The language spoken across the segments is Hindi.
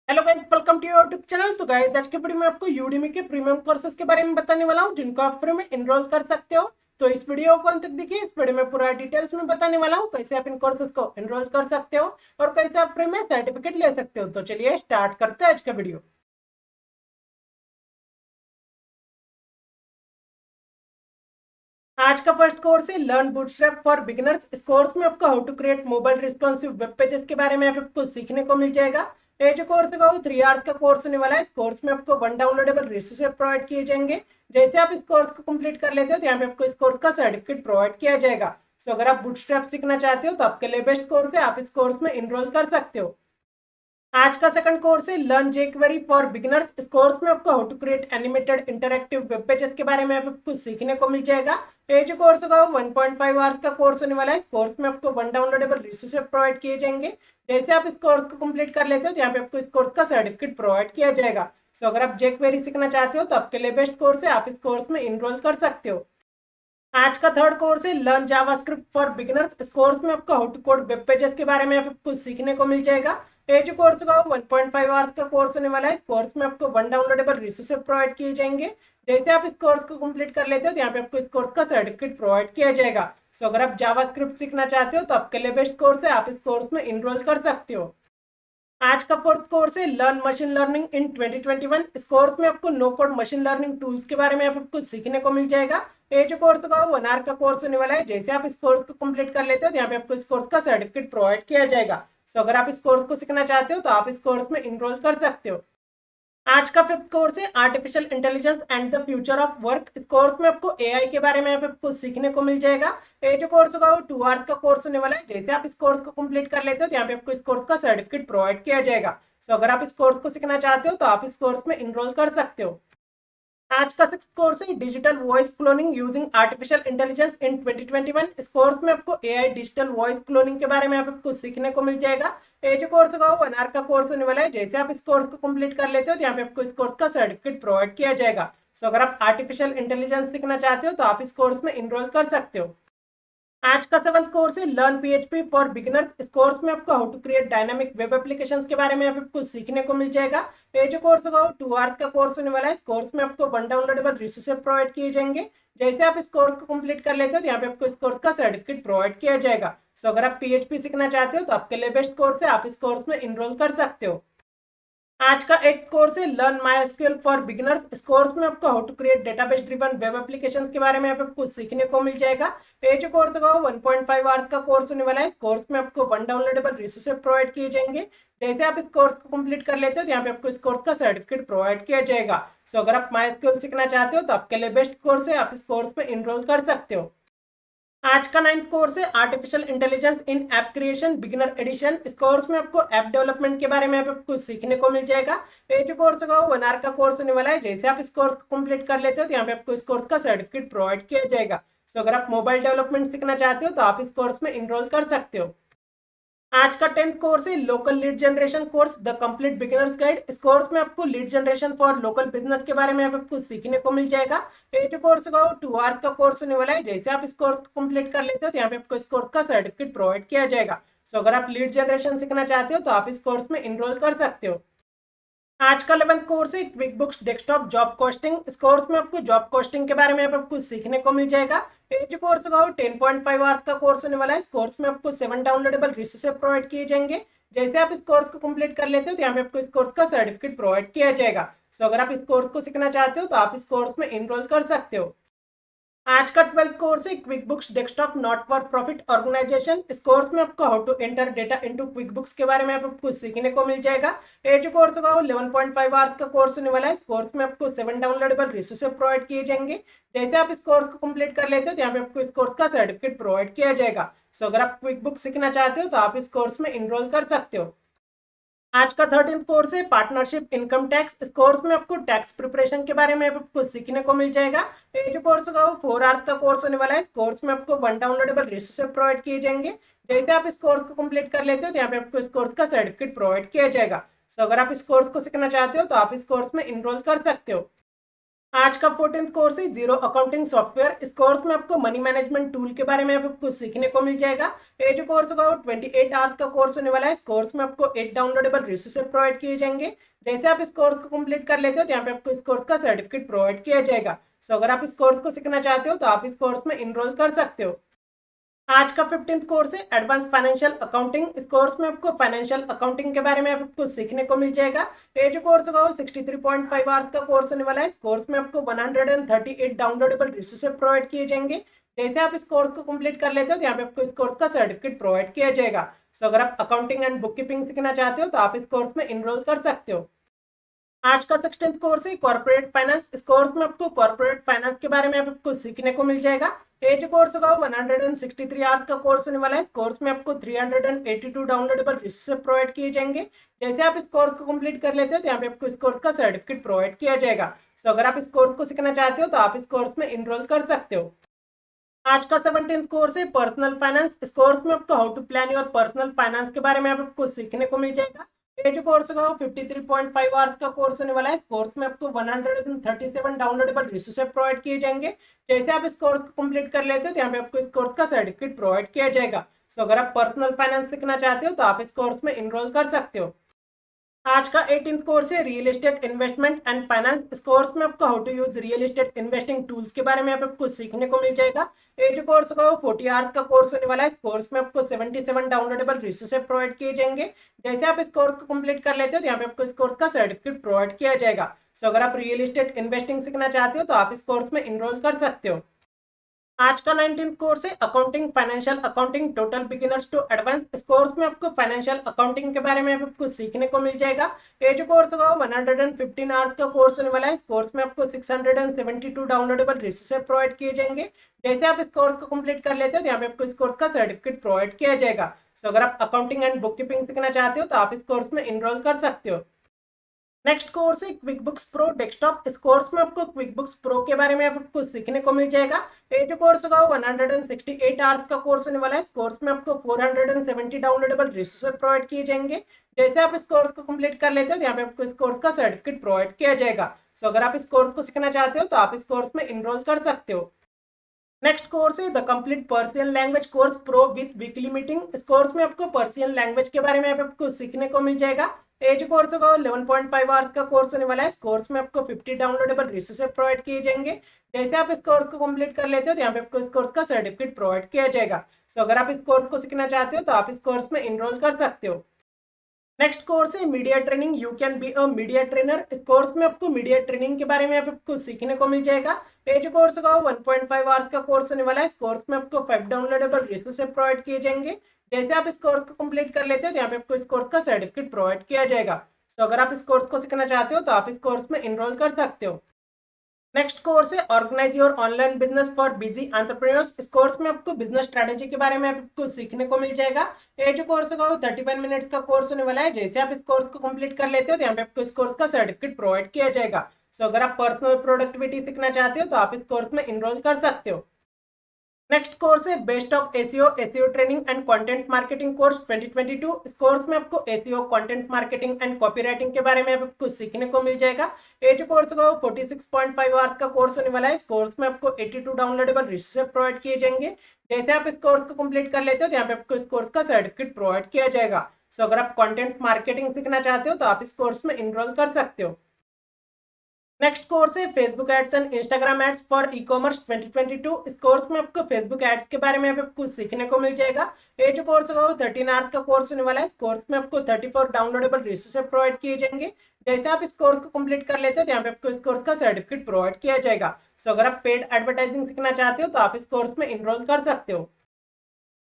Hello guys, welcome to your YouTube channel. तो गाइस, आज के वीडियो में आपको यूडेमी के प्रीमियम कोर्सेज के बारे में बताने वाला हूं, जिनको आप फ्री में एनरोल कर सकते हो। तो इस वीडियो को अंत तक देखिए। इस वीडियो में पूरा डिटेल्स में बताने वाला हूं कैसे आप इन कोर्सेज को एनरोल कर सकते हो और कैसे आप फ्री में सर्टिफिकेट ले सकते हो। तो चलिए स्टार्ट करते हैं आज का वीडियो। आज का फर्स्ट कोर्स है लर्न बूटस्ट्रैप फॉर बिगिनर्स। इस कोर्स में आपको how to create mobile responsive web pages के बारे में आपको सीखने को मिल जाएगा। ये जो कोर्स है वो 3 आवर्स का कोर्स होने वाला है। इस कोर्स में आपको 1 डाउनलोडेबल रिसोर्स प्रोवाइड किए जाएंगे। जैसे आप इस कोर्स को कंप्लीट कर लेते हो तो यहाँ पे आपको इस कोर्स का सर्टिफिकेट प्रोवाइड किया जाएगा। सो अगर आप बूटस्ट्रैप सीखना चाहते हो तो आपके लिए बेस्ट कोर्स है, आप इस कोर्स में इनरोल कर सकते हो। आज का सेकंड कोर्स है लर्न जेक्वेरी फॉर बिगिनर्स। इस कोर्स में आपको how to create animated interactive web pages के बारे में आपको सीखने को मिल जाएगा। ये जो कोर्स होगा वो 1.5 आवर्स का कोर्स होने वाला है। इस कोर्स में आपको 1 डाउनलोडेबल रिसोर्स प्रोवाइड किए जाएंगे। जैसे आप इस कोर्स को कंप्लीट कर लेते हो तो यहाँ पे आपको इस कोर्स का सर्टिफिकेट प्रोवाइड किया जाएगा। सो अगर आप जेक्वेरी सीखना चाहते हो तो आपके लिए बेस्ट कोर्स है, आप इस कोर्स में इनरोल कर सकते हो। आज का थर्ड कोर्स है लर्न जावास्क्रिप्ट फॉर बिगिनर्स। इस कोर्स में आपको how to code web pages के बारे में आपको सीखने को मिल जाएगा। ये जो कोर्स होगा वो 1.5 आवर्स का कोर्स होने वाला है। इस कोर्स में आपको 1 डाउनलोडेबल रिसोर्स प्रोवाइड किए जाएंगे। जैसे आप इस कोर्स को कंप्लीट कर लेते हो तो यहाँ पे आपको इस कोर्स का सर्टिफिकेट प्रोवाइड किया जाएगा। सो अगर आप जावास्क्रिप्ट सीखना चाहते हो तो आपके लिए बेस्ट कोर्स है, आप इस कोर्स में इनरोल कर सकते हो। आज का फोर्थ कोर्स है लर्न मशीन लर्निंग इन 2021। इस कोर्स में आपको no code machine learning tools के बारे में आपको सीखने को मिल जाएगा। ये जो कोर्स होगा वो 1 आवर का कोर्स होने वाला है। जैसे आप इस कोर्स को कंप्लीट कर लेते हो तो यहाँ पे आपको इस कोर्स का सर्टिफिकेट प्रोवाइड किया जाएगा। सो अगर आप इस कोर्स को सीखना चाहते हो तो आप इस कोर्स में इनरोल कर सकते हो। आज का फिफ्थ कोर्स है artificial intelligence and the future of work. इस कोर्स में आपको एआई के बारे में आपको सीखने को मिल जाएगा। ये जो कोर्स होगा वो 2 आवर्स का कोर्स होने वाला है। जैसे आप इस कोर्स को कंप्लीट कर लेते हो तो यहाँ पे आपको इस कोर्स का सर्टिफिकेट प्रोवाइड किया जाएगा। सो अगर आप इस कोर्स को सीखना चाहते हो तो आप इस कोर्स में इनरोल कर सकते हो। आज का सिक्स कोर्स है digital voice cloning using artificial intelligence in 2021। इस कोर्स में आपको एआई डिजिटल वॉइस क्लोनिंग के बारे में आपको सीखने को मिल जाएगा। ये जो कोर्स होगा वो 1 आवर का कोर्स होने वाला है। जैसे आप इस कोर्स को कंप्लीट कर लेते हो तो यहाँ पे आपको इस कोर्स का सर्टिफिकेट प्रोवाइड किया जाएगा। सो अगर आप आर्टिफिशियल इंटेलिजेंस सीखना चाहते हो तो आप इस कोर्स में इनरोल कर सकते हो। आज का सेवंथ कोर्स है लर्न पीएचपी फॉर बिगिनर्स। इस कोर्स में आपको how to create dynamic web applications के बारे में आपको सीखने को मिल जाएगा। ये जो कोर्स होगा वो 2 आवर्स का कोर्स होने वाला है। इस कोर्स में आपको 1 डाउनलोडेबल रिसोर्स प्रोवाइड किए जाएंगे। जैसे आप इस कोर्स को कंप्लीट कर लेते हो तो यहाँ पे आपको इस कोर्स का सर्टिफिकेट प्रोवाइड किया जाएगा। सो अगर आप पीएचपी सीखना चाहते हो तो आपके लिए बेस्ट कोर्स है, आप इस कोर्स में इनरोल कर सकते हो। आज का एट कोर्स है लर्न माईएसक्यूएल फॉर बिगिनर्स। इस कोर्स में आपको how to create database driven web applications के बारे में आपको सीखने को मिल जाएगा। ये जो कोर्स होगा वो 1.5 आवर्स का कोर्स होने वाला है। इस कोर्स में आपको 1 डाउनलोडेबल रिसोर्स प्रोवाइड किए जाएंगे। जैसे आप इस कोर्स को कंप्लीट कर लेते हो तो यहाँ पे आपको इस कोर्स का सर्टिफिकेट प्रोवाइड किया जाएगा। सो अगर आप माईएसक्यूएल सीखना चाहते हो तो आपके लिए बेस्ट कोर्स है, आप इस कोर्स में इनरोल कर सकते हो। आज का 9th कोर्स है आर्टिफिशियल इंटेलिजेंस इन ऐप क्रिएशन बिगिनर एडिशन। इस कोर्स में आपको ऐप डेवलपमेंट के बारे में आपको सीखने को मिल जाएगा। ये जो कोर्स होगा वो 1 आवर का कोर्स होने वाला है। जैसे आप इस कोर्स को कंप्लीट कर लेते हो तो यहाँ पे आपको इस कोर्स का सर्टिफिकेट प्रोवाइड किया जाएगा। सो अगर आप मोबाइल डेवलपमेंट सीखना चाहते हो तो आप इस कोर्स में इनरोल कर सकते हो। आज का 10th कोर्स है local lead generation course the complete beginners guide. इस कोर्स में आपको lead generation for local business के बारे में आपको सीखने को मिल जाएगा। ये जो कोर्स होगा वो 2 आवर्स का कोर्स होने वाला है। जैसे आप इस कोर्स को कंप्लीट कर लेते हो तो यहाँ पे आपको इस कोर्स का सर्टिफिकेट प्रोवाइड किया जाएगा। सो अगर आप लीड जनरेशन सीखना चाहते हो तो आप इस कोर्स में इनरोल कर सकते हो। आज का 11th कोर्स है QuickBooks desktop job costing. इस कोर्स में आपको जॉब कॉस्टिंग के बारे में आपको सीखने को मिल जाएगा। ये जो कोर्स होगा वो 10.5 आवर्स का कोर्स होने वाला है। इस कोर्स में आपको 7 डाउनलोडेबल रिसोर्स प्रोवाइड किए जाएंगे। जैसे आप इस कोर्स को कंप्लीट कर लेते हो तो यहाँ पे आपको इस कोर्स का सर्टिफिकेट प्रोवाइड किया जाएगा। सो अगर आप इस कोर्स को सीखना चाहते हो तो आप इस कोर्स में इनरोल कर सकते हो। आज का 12th कोर्स है QuickBooks desktop not for profit organisation. इस कोर्स में आपको how to enter data into QuickBooks के बारे में आपको सीखने को मिल जाएगा। ये जो कोर्स होगा वो 11.5 आवर्स का कोर्स होने वाला है। इस कोर्स में आपको 7 डाउनलोडेबल रिसोर्स प्रोवाइड किए जाएंगे। जैसे आप इस कोर्स को कंप्लीट कर लेते हो तो यहाँ पे आपको इस कोर्स का सर्टिफिकेट प्रोवाइड किया जाएगा। सो अगर आप क्विक बुक सीखना चाहते हो तो आप इस कोर्स में इनरोल कर सकते हो। आज का 13th कोर्स है पार्टनरशिप इनकम टैक्स। इस कोर्स में आपको टैक्स प्रिपरेशन के बारे में आपको सीखने को मिल जाएगा। ये जो कोर्स होगा वो 4 आवर्स का कोर्स होने वाला है। इस कोर्स में आपको 1 डाउनलोडेबल रिसोर्स प्रोवाइड किए जाएंगे। जैसे आप इस कोर्स को कंप्लीट कर लेते हो तो यहाँ पे आपको इस कोर्स का सर्टिफिकेट प्रोवाइड किया जाएगा। सो अगर आप इस कोर्स को सीखना चाहते हो तो आप इस कोर्स में इनरोल कर सकते हो। आज का 14th कोर्स है जीरो अकाउंटिंग सॉफ्टवेयर। इस कोर्स में आपको मनी मैनेजमेंट टूल के बारे में आपको सीखने को मिल जाएगा। ये जो कोर्स होगा वो 28 आवर्स का कोर्स होने वाला है। इस कोर्स में आपको 8 डाउनलोडेबल रिसोर्सेज प्रोवाइड किए जाएंगे। जैसे आप इस कोर्स को कंप्लीट कर लेते हो तो यहाँ पे आपको इस कोर्स का सर्टिफिकेट प्रोवाइड किया जाएगा। सो अगर आप इस कोर्स को सीखना चाहते हो तो आप इस कोर्स में इनरोल कर सकते हो। आज का 15th कोर्स है एडवांस फाइनेंशियल अकाउंटिंग। इस कोर्स में आपको फाइनेंशियल अकाउंटिंग के बारे में आपको सीखने को मिल जाएगा। ये जो कोर्स होगा वो 63.5 आवर्स का कोर्स होने वाला है। इस कोर्स में आपको 138 डाउनलोडेबल रिसोर्सेज प्रोवाइड किए जाएंगे। जैसे आप इस कोर्स को कंप्लीट कर लेते हो तो यहाँ पे आपको इस कोर्स का सर्टिफिकेट प्रोवाइड किया जाएगा। सो अगर आप अकाउंटिंग एंड बुक कीपिंग सीखना चाहते हो तो आप इस कोर्स में इनरोल कर सकते हो। आज का 16th कोर्स है कॉर्पोरेट फाइनेंस। इस कोर्स में आपको कॉर्पोरेट फाइनेंस के बारे में आपको सीखने को मिल जाएगा। ये जो कोर्स होगा 163 आवर्स का कोर्स होने वाला है। इस कोर्स में आपको 382 डाउनलोडेबल रिसोर्सेज प्रोवाइड किए जाएंगे। जैसे आप इस कोर्स को कंप्लीट कर लेते हो तो यहाँ पे आपको इस कोर्स का सर्टिफिकेट प्रोवाइड किया जाएगा। सो अगर आप इस कोर्स को सीखना चाहते हो तो आप इस कोर्स में इनरोल कर सकते हो। आज का 17th कोर्स है पर्सनल फाइनेंस। इस कोर्स में आपको how to plan your personal finance के बारे में आपको सीखने को मिल जाएगा। ये जो कोर्स होगा वो 53.5 आवर्स का कोर्स होने वाला है। इस कोर्स में आपको 137 डाउनलोडेबल रिसोर्सेज प्रोवाइड किए जाएंगे। जैसे आप इस कोर्स को कंप्लीट कर लेते हो तो यहाँ पे आपको इस कोर्स का सर्टिफिकेट प्रोवाइड किया जाएगा। सो अगर आप पर्सनल फाइनेंस सीखना चाहते हो तो आप इस कोर्स में इनरोल कर सकते हो। आज का 18th कोर्स है real estate investment and finance. इस कोर्स में आपको how to use real estate investing tools के बारे में आपको सीखने को मिल जाएगा। ये जो कोर्स होगा वो 40 आवर्स का कोर्स होने वाला है। इस कोर्स में आपको 77 डाउनलोडेबल रिसोर्सेज प्रोवाइड किए जाएंगे। जैसे आप इस कोर्स को कंप्लीट कर लेते हो तो यहाँ पे आपको इस कोर्स का सर्टिफिकेट प्रोवाइड किया जाएगा। सो अगर आप रियल एस्टेट इन्वेस्टिंग सीखना चाहते हो तो आप इस कोर्स में इनरोल कर सकते हो। आज का 19th कोर्स है accounting financial accounting total beginners to advance. इस कोर्स में आपको फाइनेंशियल अकाउंटिंग के बारे में आपको सीखने को मिल जाएगा। ये जो कोर्स होगा 115 आवर्स का कोर्स होने वाला है। इस कोर्स में आपको 672 डाउनलोडेबल रिसोर्सेज प्रोवाइड किए जाएंगे। जैसे आप इस कोर्स को कंप्लीट कर लेते हो तो यहाँ पे आपको इस कोर्स का सर्टिफिकेट प्रोवाइड किया जाएगा। सो अगर आप अकाउंटिंग एंड बुक कीपिंग सीखना चाहते हो तो आप इस कोर्स में इनरोल कर सकते हो। नेक्स्ट कोर्स है क्विक बुक्स प्रो डेस्कटॉप। इस कोर्स में आपको क्विक बुक्स प्रो के बारे में आपको सीखने को मिल जाएगा। ये जो कोर्स होगा 168 आवर्स का कोर्स होने वाला है। इस कोर्स में आपको 470 डाउनलोडेबल रिसोर्सेज प्रोवाइड किए जाएंगे। जैसे आप इस कोर्स को कंप्लीट कर लेते हो तो यहाँ पे आपको इस कोर्स का सर्टिफिकेट प्रोवाइड किया जाएगा। सो अगर आप इस कोर्स को सीखना चाहते हो तो आप इस कोर्स में इनरोल कर सकते हो। नेक्स्ट कोर्स है the complete Persian language course pro with weekly meeting. इस कोर्स में आपको पर्शियन लैंग्वेज के बारे में आपको सीखने को मिल जाएगा। एज कोर्स होगा 11.5 आवर्स का कोर्स होने वाला है। इस कोर्स में आपको 50 डाउनलोडेबल रिसोर्सेज प्रोवाइड किए जाएंगे। जैसे आप इस कोर्स को कंप्लीट कर लेते हो तो यहाँ पे आपको इस कोर्स का सर्टिफिकेट प्रोवाइड किया जाएगा। सो अगर आप इस कोर्स को सीखना चाहते हो तो आप इस कोर्स में इनरोल कर सकते हो। नेक्स्ट कोर्स है media training you can be a media trainer. इस कोर्स में आपको मीडिया ट्रेनिंग के बारे में आपको सीखने को मिल जाएगा। ये जो कोर्स होगा 1.5 आवर्स का कोर्स होने वाला है। इस कोर्स में आपको 5 डाउनलोडेबल रिसोर्सेज प्रोवाइड किए जाएंगे। जैसे आप इस कोर्स को कंप्लीट कर लेते हो तो यहाँ पे आपको इस कोर्स का सर्टिफिकेट प्रोवाइड किया जाएगा। सो अगर आप इस कोर्स को सीखना चाहते हो तो आप इस कोर्स में इनरोल कर सकते हो। नेक्स्ट कोर्स है organise your online business for busy entrepreneurs. इस कोर्स में आपको बिजनेस स्ट्रेटेजी के बारे में आपको सीखने को मिल जाएगा। ये जो कोर्स होगा वो 31 मिनट्स का कोर्स होने वाला है। जैसे आप इस कोर्स को कंप्लीट कर लेते हो तो यहाँ पे आपको इस कोर्स का सर्टिफिकेट प्रोवाइड किया जाएगा। सो अगर आप पर्सनल प्रोडक्टिविटी सीखना चाहते हो तो आप इस कोर्स में इनरोल कर सकते हो। नेक्स्ट कोर्स है best of SEO training and content marketing course 2022। इस कोर्स में आपको SEO content marketing and copywriting के बारे में आपको सीखने को मिल जाएगा। ये जो कोर्स होगा 46.5 आवर्स का कोर्स होने वाला है। इस कोर्स में आपको 82 डाउनलोडेबल रिसोर्सेज प्रोवाइड किए जाएंगे। जैसे आप इस कोर्स को कंप्लीट कर लेते हो तो यहाँ पे आपको इस कोर्स का सर्टिफिकेट प्रोवाइड किया जाएगा। सो अगर आप कंटेंट मार्केटिंग सीखना चाहते हो तो आप इस कोर्स में इनरोल कर सकते हो। नेक्स्ट कोर्स है Facebook ads and Instagram ads for e commerce 2022। इस कोर्स में आपको फेसबुक एड्स के बारे में आपको सीखने को मिल जाएगा। ये जो कोर्स होगा वो 13 आवर्स का कोर्स होने वाला है। इस कोर्स में आपको 34 डाउनलोडेबल रिसोर्सेज प्रोवाइड किए जाएंगे। जैसे आप इस कोर्स को कंप्लीट कर लेते हो तो यहाँ पे आपको इस कोर्स का सर्टिफिकेट प्रोवाइड किया जाएगा। सो अगर आप पेड एडवर्टाइजिंग सीखना चाहते हो तो आप इस कोर्स में इनरोल कर सकते हो।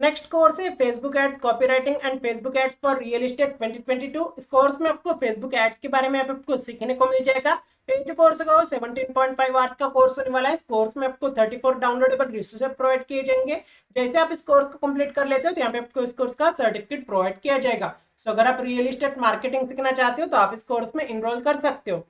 नेक्स्ट कोर्स है Facebook ads copywriting and Facebook ads for real estate 2022। इस कोर्स में आपको फेसबुक एड्स के बारे में आपको सीखने को मिल जाएगा। ये जो कोर्स होगा वो 17.5 आवर्स का कोर्स होने वाला है। इस कोर्स में आपको 34 डाउनलोडेबल रिसोर्सेज प्रोवाइड किए जाएंगे। जैसे आप इस कोर्स को कंप्लीट कर लेते हो तो यहाँ पे आपको इस कोर्स का सर्टिफिकेट प्रोवाइड किया जाएगा। सो अगर आप रियल एस्टेट मार्केटिंग सीखना चाहते हो तो आप इस कोर्स में इनरोल कर सकते हो।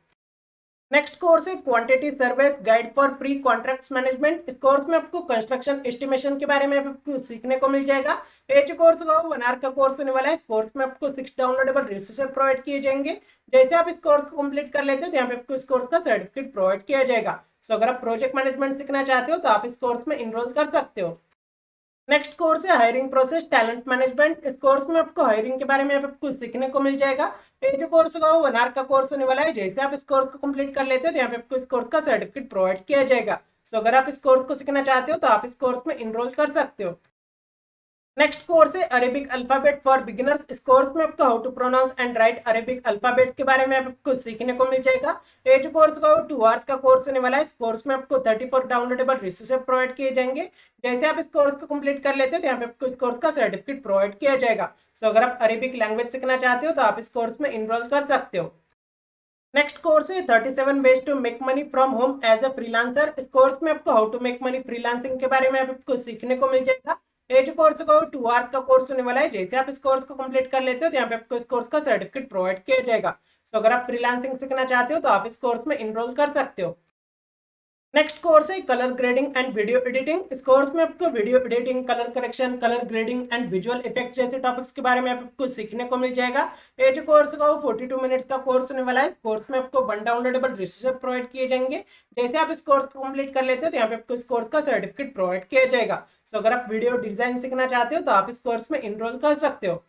नेक्स्ट कोर्स है quantity service guide for pre contracts management. इस कोर्स में आपको कंस्ट्रक्शन एस्टिमेशन के बारे में आपको सीखने को मिल जाएगा। ये जो कोर्स होगा 1 आवर का कोर्स होने वाला है। इस कोर्स में आपको 6 डाउनलोडेबल रिसोर्सेज प्रोवाइड किए जाएंगे। जैसे आप इस कोर्स को कंप्लीट कर लेते हो तो यहाँ पे आपको इस कोर्स का सर्टिफिकेट प्रोवाइड किया जाएगा। सो अगर आप प्रोजेक्ट मैनेजमेंट सीखना चाहते हो तो आप इस कोर्स में इनरोल कर सकते हो। नेक्स्ट कोर्स है हायरिंग प्रोसेस टैलेंट मैनेजमेंट। इस कोर्स में आपको हायरिंग के बारे में आपको सीखने को मिल जाएगा। ये जो कोर्स होगा वो 1 आवर का कोर्स होने वाला है। जैसे आप इस कोर्स को कंप्लीट कर लेते हो तो यहाँ पे आपको इस कोर्स का सर्टिफिकेट प्रोवाइड किया जाएगा। सो अगर आप इस कोर्स को सीखना चाहते हो तो आप इस कोर्स में इनरोल कर सकते हो। नेक्स्ट कोर्स है अरेबिक अल्फाबेट फॉर बिगिनर्स। इस कोर्स में आपको how to pronounce and write Arabic alphabet के बारे में आपको सीखने को मिल जाएगा। ये जो कोर्स होगा 2 आवर्स का कोर्स होने वाला है। इस कोर्स में आपको 34 डाउनलोडेबल रिसोर्सेज प्रोवाइड किए जाएंगे। जैसे आप इस कोर्स को कंप्लीट कर लेते हो तो यहाँ पे आपको इस कोर्स का सर्टिफिकेट प्रोवाइड किया जाएगा। सो अगर आप अरेबिक लैंग्वेज सीखना चाहते हो तो आप इस कोर्स में इनरोल कर सकते हो। नेक्स्ट कोर्स है 37 ways to make money from home as a freelancer. इस कोर्स में आपको how to make money freelancing के बारे में आपको सीखने को मिल जाएगा। ये जो कोर्स होगा 2 आवर्स का कोर्स होने वाला है। जैसे आप इस कोर्स को कंप्लीट कर लेते हो तो यहाँ पे आपको इस कोर्स का सर्टिफिकेट प्रोवाइड किया जाएगा। सो अगर आप फ्रीलांसिंग सीखना चाहते हो तो आप इस कोर्स में इनरोल कर सकते हो। नेक्स्ट कोर्स है colour grading and video editing. इस कोर्स में आपको video editing, colour correction, colour grading and visual effect जैसे टॉपिक्स के बारे में आपको सीखने को मिल जाएगा। ये जो कोर्स होगा वो 42 मिनट्स का कोर्स होने वाला है। इस कोर्स में आपको 1 डाउनलोडेबल रिसोर्सेज प्रोवाइड किए जाएंगे। जैसे आप इस कोर्स को कंप्लीट कर लेते हो तो यहाँ पे आपको इस कोर्स का सर्टिफिकेट प्रोवाइड किया जाएगा। सो अगर आप वीडियो डिजाइन सीखना चाहते हो तो आप इस कोर्स में इनरोल कर सकते हो।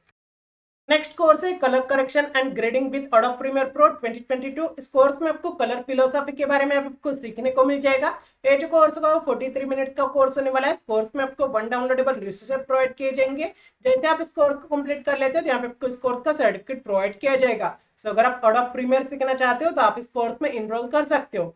नेक्स्ट कोर्स है colour correction and grading with Adobe Premiere Pro 2022। इस कोर्स में आपको कलर फिलोसॉफी के बारे में आपको सीखने को मिल जाएगा। ये जो कोर्स होगा 43 मिनट्स का कोर्स होने वाला है। इस कोर्स में आपको 1 डाउनलोडेबल रिसोर्सेज प्रोवाइड किए जाएंगे। जैसे आप इस कोर्स को कंप्लीट कर लेते हो तो यहाँ पे आपको इस कोर्स का सर्टिफिकेट प्रोवाइड किया जाएगा। सो अगर आप एडोब प्रीमियर सीखना चाहते हो तो आप इस कोर्स में इनरोल कर सकते हो।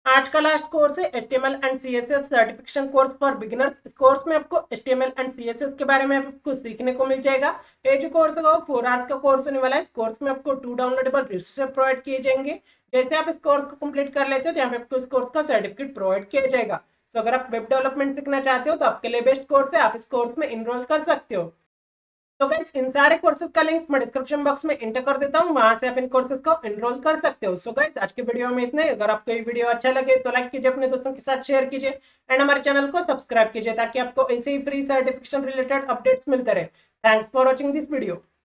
आज का लास्ट कोर्स है HTML and CSS certification course for beginners. इस कोर्स में आपको HTML एंड CSS के बारे में आपको सीखने को मिल जाएगा। ये जो कोर्स होगा वो 4 आवर्स का कोर्स होने वाला है। इस कोर्स में आपको 2 डाउनलोडेबल रिसोर्सेज प्रोवाइड किए जाएंगे। जैसे आप इस कोर्स को कंप्लीट कर लेते हो तो यहाँ पे आपको इस कोर्स का सर्टिफिकेट प्रोवाइड किया जाएगा। सो अगर आप वेब डेवलपमेंट सीखना चाहते हो तो आपके लिए बेस्ट कोर्स है, आप इस कोर्स में इनरोल कर सकते हो। तो गाइस इन सारे कोर्सेज का लिंक मैं डिस्क्रिप्शन बॉक्स में इंटर कर देता हूँ, वहां से आप इन कोर्सेज को एनरोल कर सकते हो। सो गाइस आज के वीडियो में इतना ही। अगर आपको ये वीडियो अच्छा लगे तो लाइक कीजिए, अपने दोस्तों के साथ शेयर कीजिए एंड हमारे चैनल को सब्सक्राइब कीजिए ताकि आपको ऐसे ही फ्री सर्टिफिकेशन रिलेटेड अपडेट्स मिलते रहे। Thanks for watching this video.